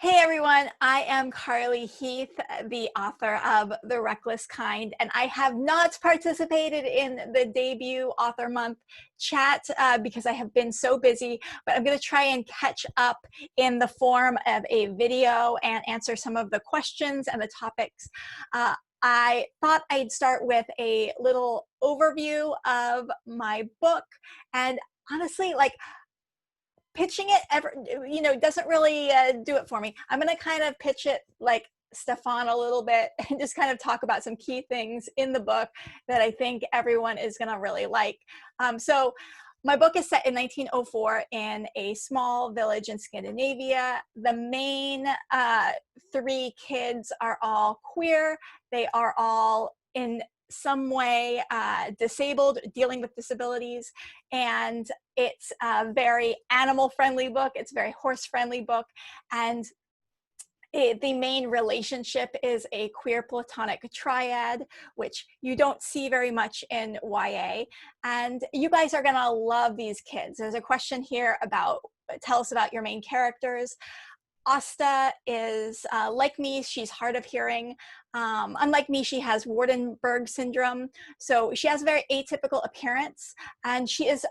Hey everyone, I am Carly Heath, the author of The Reckless Kind, and I have not participated in the debut author month chat because I have been so busy, but I'm going to try and catch up in the form of a video and answer some of the questions and the topics. I thought I'd start with a little overview of my book, and honestly, pitching it ever, doesn't really do it for me. I'm going to kind of pitch it like Stefan a little bit and just kind of talk about some key things in the book that I think everyone is going to really like. So my book is set in 1904 in a small village in Scandinavia. The main three kids are all queer. They are all in some way disabled, dealing with disabilities, and it's a very animal-friendly book. It's a very horse-friendly book, and the main relationship is a queer platonic triad, which you don't see very much in YA. And you guys are gonna love these kids. There's a question here about, tell us about your main characters. Asta is like me, she's hard of hearing. Unlike me, she has Waardenburg syndrome. So she has a very atypical appearance, and she is,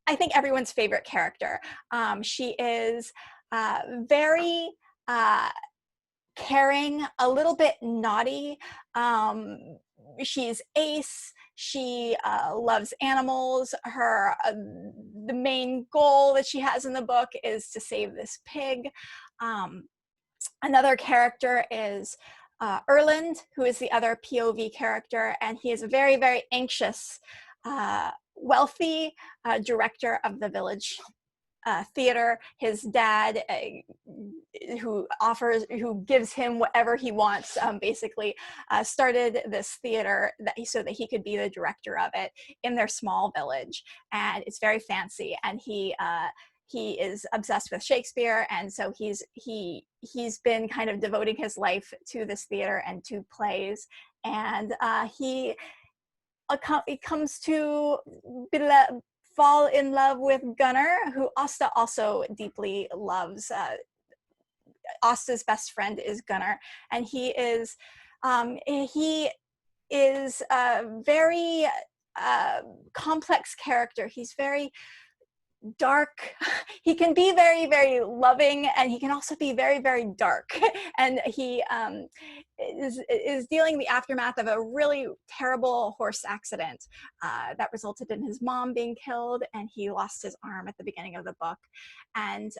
I think, everyone's favorite character. She is very caring, a little bit naughty. She's ace. She loves animals. The main goal that she has in the book is to save this pig. Another character is Erland, who is the other POV character, and he is a very, very anxious, wealthy director of the village theater. His dad, who gives him whatever he wants, basically started this theater so that he could be the director of it in their small village, and it's very fancy. And he is obsessed with Shakespeare, and so he's been kind of devoting his life to this theater and to plays, and he comes to fall in love with Gunnar, who Asta also deeply loves. Asta's best friend is Gunnar, and he is a very complex character. He's very dark. He can be very, very loving, and he can also be very, very dark. And he is dealing the aftermath of a really terrible horse accident that resulted in his mom being killed, and he lost his arm at the beginning of the book. And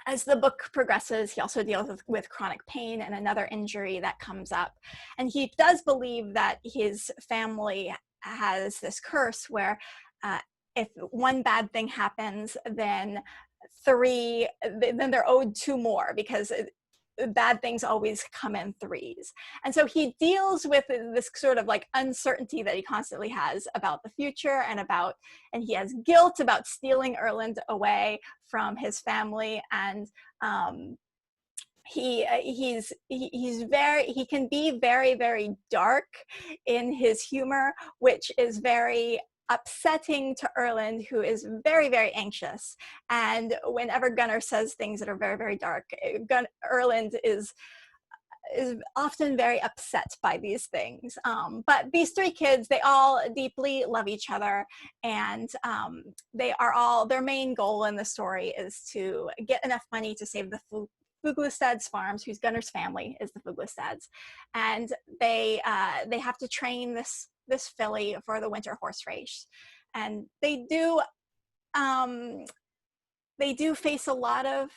as the book progresses, he also deals with chronic pain and another injury that comes up. And he does believe that his family has this curse where if one bad thing happens, then they're owed two more, because bad things always come in threes. And so he deals with this sort of like uncertainty that he constantly has about the future, and he has guilt about stealing Erland away from his family. And he can be very, very dark in his humor, which is very upsetting to Erland, who is very, very anxious. And whenever Gunnar says things that are very, very dark, Erland is often very upset by these things. But these three kids, they all deeply love each other, and their main goal in the story is to get enough money to save the Fuglestad's farms, whose Gunnar's family is the Fuglestads, and they have to train this filly for the winter horse race. And they do face a lot of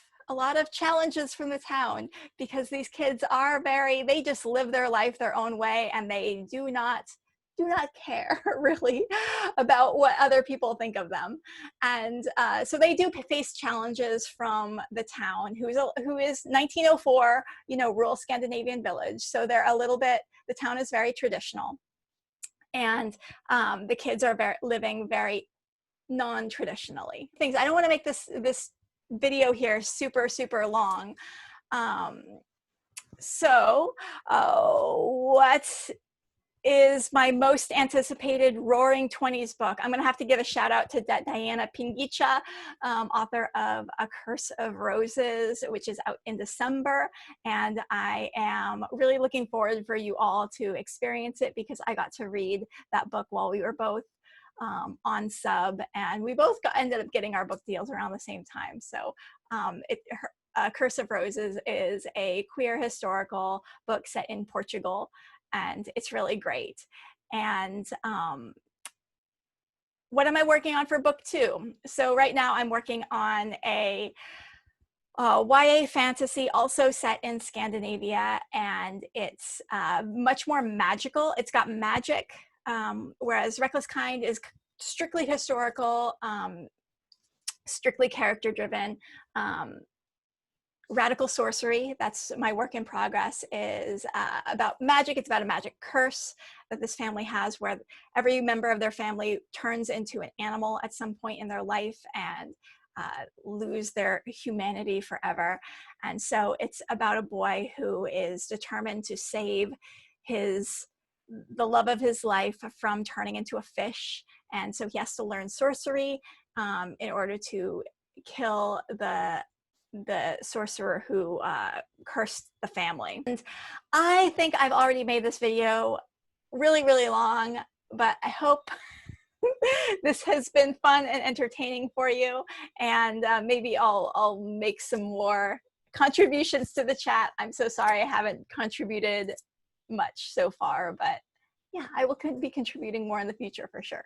challenges from the town, because these kids they just live their life their own way, and they do not care really about what other people think of them. And so they do face challenges from the town, who is 1904, rural Scandinavian village. So the town is very traditional, and the kids are living very non-traditionally. I don't want to make this video here super, super long. So what is my most anticipated Roaring Twenties book. I'm going to have to give a shout out to Diana Pingicha, author of A Curse of Roses, which is out in December. And I am really looking forward for you all to experience it, because I got to read that book while we were both on sub, and we both ended up getting our book deals around the same time. So Curse of Roses is a queer historical book set in Portugal, and it's really great. And what am I working on for book 2? So right now I'm working on a YA fantasy, also set in Scandinavia, and it's much more magical. It's got magic, whereas Reckless Kind is strictly historical, strictly character driven. Radical Sorcery, that's my work in progress, is about magic. It's about a magic curse that this family has, where every member of their family turns into an animal at some point in their life and lose their humanity forever. And so it's about a boy who is determined to save the love of his life from turning into a fish. And so he has to learn sorcery in order to kill the sorcerer who cursed the family. And I think I've already made this video really, really long, but I hope this has been fun and entertaining for you, and maybe I'll make some more contributions to the chat. I'm so sorry I haven't contributed much so far, but yeah, I will be contributing more in the future for sure.